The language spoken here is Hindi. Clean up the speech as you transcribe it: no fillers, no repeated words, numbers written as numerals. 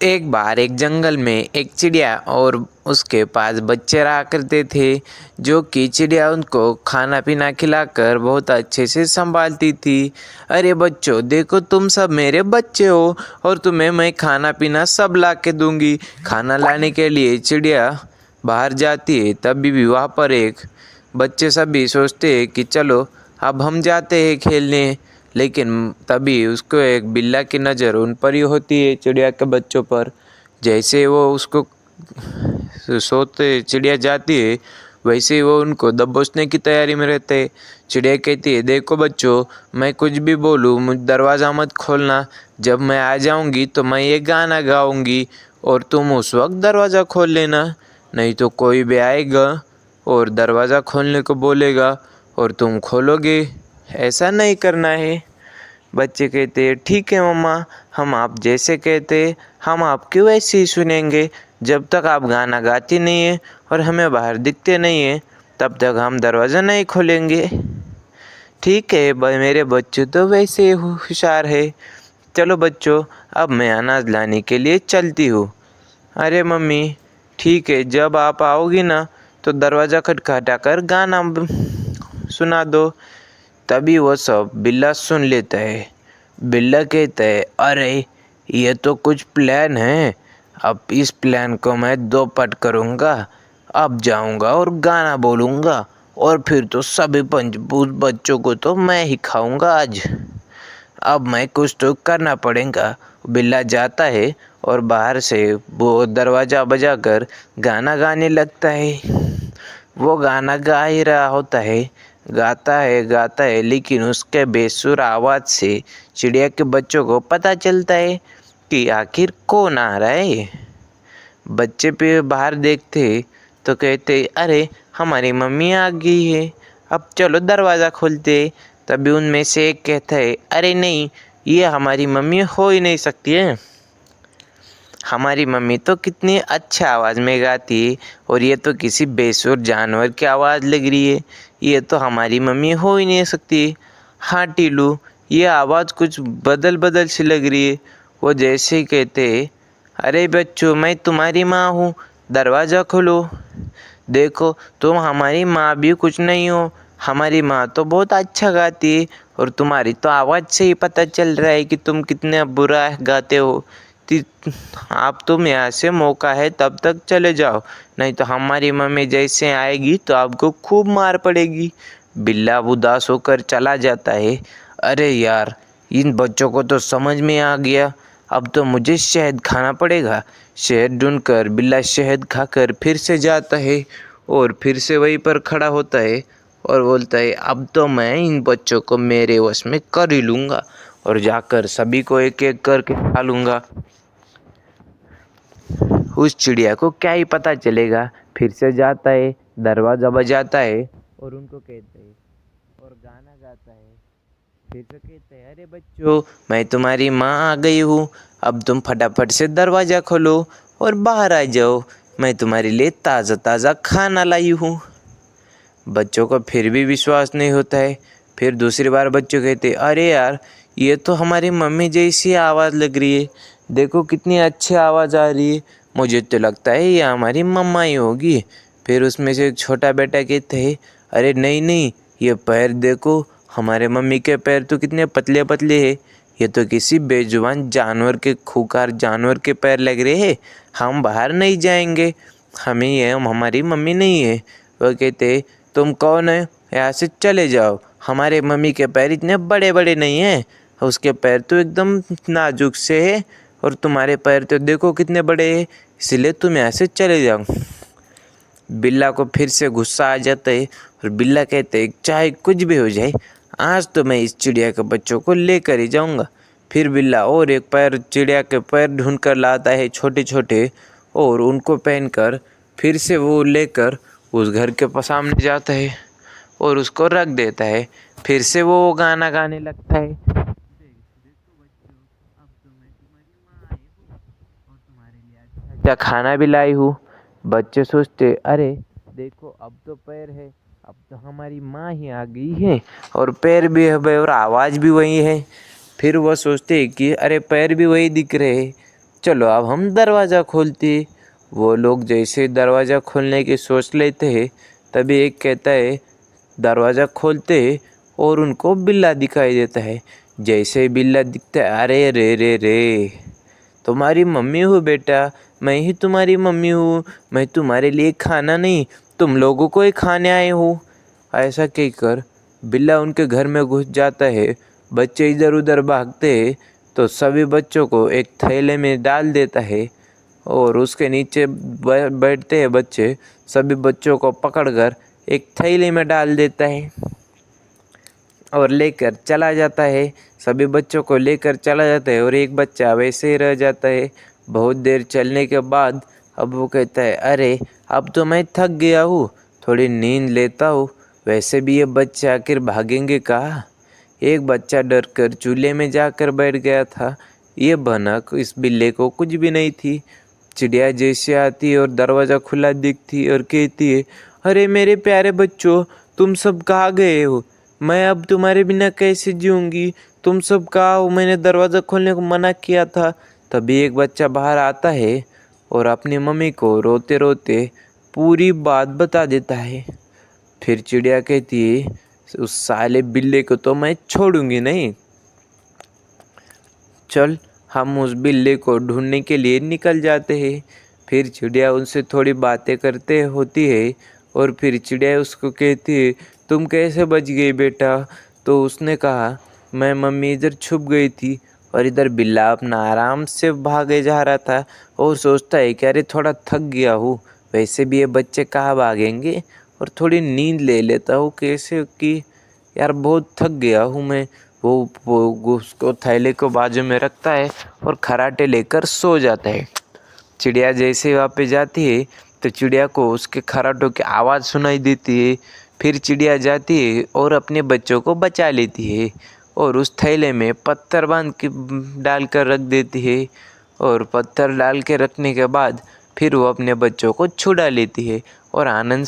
एक बार एक जंगल में एक चिड़िया और उसके पास बच्चे रहा करते थे, जो कि चिड़िया उनको खाना पीना खिलाकर बहुत अच्छे से संभालती थी। अरे बच्चों, देखो तुम सब मेरे बच्चे हो और तुम्हें मैं खाना पीना सब ला के दूंगी। खाना लाने के लिए चिड़िया बाहर जाती है, तभी भी वहाँ पर एक बच्चे सभी सोचते हैं कि चलो अब हम जाते हैं खेलने। लेकिन तभी उसको एक बिल्ला की नज़र उन पर ही होती है, चिड़िया के बच्चों पर। जैसे वो उसको सोते चिड़िया जाती है, वैसे ही वो उनको दबोचने की तैयारी में रहते हैं। चिड़िया कहती है, देखो बच्चों, मैं कुछ भी बोलूँ मुझ दरवाज़ा मत खोलना। जब मैं आ जाऊँगी तो मैं ये गाना गाऊँगी और तुम उस वक्त दरवाज़ा खोल लेना, नहीं तो कोई भी आएगा और दरवाज़ा खोलने को बोलेगा और तुम खोलोगे। ऐसा नहीं करना है। बच्चे कहते हैं, ठीक है मम्मा, हम आप जैसे कहते हम आपकी वैसे ही सुनेंगे। जब तक आप गाना गाती नहीं है और हमें बाहर दिखते नहीं है, तब तक हम दरवाज़ा नहीं खोलेंगे। ठीक है मेरे बच्चे तो वैसे ही होशियार है। चलो बच्चों, अब मैं अनाज लाने के लिए चलती हूँ। अरे मम्मी, ठीक है, जब आप आओगी ना तो दरवाज़ा खटखटा कर गाना सुना दो। तभी वो सब बिल्ला सुन लेता है। बिल्ला कहता है, अरे ये तो कुछ प्लान है। अब इस प्लान को मैं दो पट करूँगा। अब जाऊँगा और गाना बोलूँगा और फिर तो सभी पंचभूत बच्चों को तो मैं ही खाऊँगा आज। अब मैं कुछ तो करना पड़ेगा। बिल्ला जाता है और बाहर से वो दरवाज़ा बजाकर गाना गाने लगता है। वो गाना गा ही रहा होता है, गाता है, लेकिन उसके बेसुर आवाज़ से चिड़िया के बच्चों को पता चलता है कि आखिर कौन आ रहा है। बच्चे पे बाहर देखते तो कहते, अरे हमारी मम्मी आ गई है, अब चलो दरवाज़ा खोलते। तभी उनमें से एक कहता है, अरे नहीं, ये हमारी मम्मी हो ही नहीं सकती है। हमारी मम्मी तो कितनी अच्छा आवाज़ में गाती है और ये तो किसी बेसुर जानवर की आवाज़ लग रही है। ये तो हमारी मम्मी हो ही नहीं सकती। हाँ टीलू, ये आवाज़ कुछ बदल बदल सी लग रही है। वो जैसे ही कहते, अरे बच्चों, मैं तुम्हारी माँ हूँ, दरवाज़ा खोलो। देखो, तुम हमारी माँ भी कुछ नहीं हो। हमारी माँ तो बहुत अच्छा गाती है और तुम्हारी तो आवाज़ से ही पता चल रहा है कि तुम कितने बुरा गाते हो। ति- आप तुम यहाँ से मौका है तब तक चले जाओ, नहीं तो हमारी मम्मी जैसे आएगी तो आपको खूब मार पड़ेगी। बिल्ला उदास होकर चला जाता है। अरे यार, इन बच्चों को तो समझ में आ गया, अब तो मुझे शहद खाना पड़ेगा। शहद ढूंढकर बिल्ला शहद खाकर फिर से जाता है और फिर से वहीं पर खड़ा होता है और बोलता है, अब तो मैं इन बच्चों को मेरे वश में कर ही लूँगा और जाकर सभी को एक एक करके खा लूँगा। उस चिड़िया को क्या ही पता चलेगा। फिर से जाता है, दरवाज़ा बजाता है और उनको कहता है और गाना गाता है। फिर से कहते हैं, अरे बच्चों, मैं तुम्हारी माँ आ गई हूँ, अब तुम फटाफट से दरवाज़ा खोलो और बाहर आ जाओ, मैं तुम्हारे लिए ताज़ा ताज़ा खाना लाई हूँ। बच्चों को फिर भी विश्वास नहीं होता है। फिर दूसरी बार बच्चों कहते, अरे यार, ये तो हमारी मम्मी जैसी आवाज़ लग रही है, देखो कितनी अच्छी आवाज़ आ रही है, मुझे तो लगता है ये हमारी मम्मा ही होगी। फिर उसमें से एक छोटा बेटा कहते है, अरे नहीं नहीं, ये पैर देखो, हमारे मम्मी के पैर तो कितने पतले पतले हैं, ये तो किसी बेजुबान जानवर के, खूंखार जानवर के पैर लग रहे हैं। हम बाहर नहीं जाएंगे, हमें ये हमारी मम्मी नहीं है। वह कहते, तुम कौन है, यहाँ से चले जाओ, हमारे मम्मी के पैर इतने बड़े बड़े नहीं हैं, उसके पैर तो एकदम नाजुक से है और तुम्हारे पैर तो देखो कितने बड़े हैं, इसलिए तुम यहाँ से चले जाओ। बिल्ला को फिर से गुस्सा आ जाता है और बिल्ला कहते है, चाहे कुछ भी हो जाए, आज तो मैं इस चिड़िया के बच्चों को लेकर ही जाऊंगा। फिर बिल्ला और एक पैर चिड़िया के पैर ढूंढ कर लाता है, छोटे छोटे, और उनको पहनकर फिर से वो लेकर उस घर के सामने जाता है और उसको रख देता है। फिर से वो गाना गाने लगता है, देखो बच्चों, अब तो मैं तुम्हारी माँ आई हूँ और तुम्हारे लिए अच्छा अच्छा खाना भी लाई हूँ। बच्चे सोचते, अरे देखो, अब तो पैर है, अब तो हमारी माँ ही आ गई है और पैर भी है और आवाज़ भी वही है। फिर वह सोचते कि अरे पैर भी वही दिख रहे हैं, चलो अब हम दरवाज़ा खोलते। वो लोग जैसे दरवाज़ा खोलने की सोच लेते हैं, तभी एक कहता है दरवाज़ा खोलते हैं और उनको बिल्ला दिखाई देता है। जैसे ही बिल्ला दिखता है, अरे रे रे रे, तुम्हारी मम्मी हूँ बेटा, मैं ही तुम्हारी मम्मी हूँ। मैं तुम्हारे लिए खाना नहीं, तुम लोगों को ही खाने आए हूँ। ऐसा कहकर बिल्ला उनके घर में घुस जाता है। बच्चे इधर उधर भागते हैं तो सभी बच्चों को एक थैले में डाल देता है और उसके नीचे बैठते हैं बच्चे। सभी बच्चों को पकड़कर एक थैले में डाल देता है और लेकर चला जाता है। सभी बच्चों को लेकर चला जाता है और एक बच्चा वैसे ही रह जाता है। बहुत देर चलने के बाद अब वो कहता है, अरे अब तो मैं थक गया हूँ, थोड़ी नींद लेता हूँ। वैसे भी ये बच्चे आखिर भागेंगे कहाँ। एक बच्चा डरकर चूल्हे में जाकर बैठ गया था। ये भनक इस बिल्ले को कुछ भी नहीं थी। चिड़िया जैसे आती है और दरवाज़ा खुला दिखती है और कहती है, अरे मेरे प्यारे बच्चों, तुम सब कहाँ गए हो? मैं अब तुम्हारे बिना कैसे जीऊँगी? तुम सब कहाँ हो? मैंने दरवाज़ा खोलने को मना किया था। तभी एक बच्चा बाहर आता है और अपनी मम्मी को रोते रोते पूरी बात बता देता है। फिर चिड़िया कहती है, उस साले बिल्ले को तो मैं छोड़ूंगी नहीं। चल हम उस बिल्ले को ढूंढने के लिए निकल जाते हैं। फिर चिड़िया उनसे थोड़ी बातें करते होती है और फिर चिड़िया उसको कहती है, तुम कैसे बच गई बेटा? तो उसने कहा, मैं मम्मी इधर छुप गई थी और इधर बिल्ला अपना आराम से भागे जा रहा था और सोचता है कि अरे थोड़ा थक गया हूँ, वैसे भी ये बच्चे कहाँ भागेंगे और थोड़ी नींद ले लेता हूँ कैसे कि यार बहुत थक गया हूँ मैं। वो उसको थैले को बाजू में रखता है और खराटे लेकर सो जाता है। चिड़िया जैसे वहाँ पे जाती है तो चिड़िया को उसके खराटों की आवाज़ सुनाई देती है। फिर चिड़िया जाती है और अपने बच्चों को बचा लेती है और उस थैले में पत्थर बांध के डाल कर रख देती है और पत्थर डाल के रखने के बाद फिर वो अपने बच्चों को छुड़ा लेती है और आनंद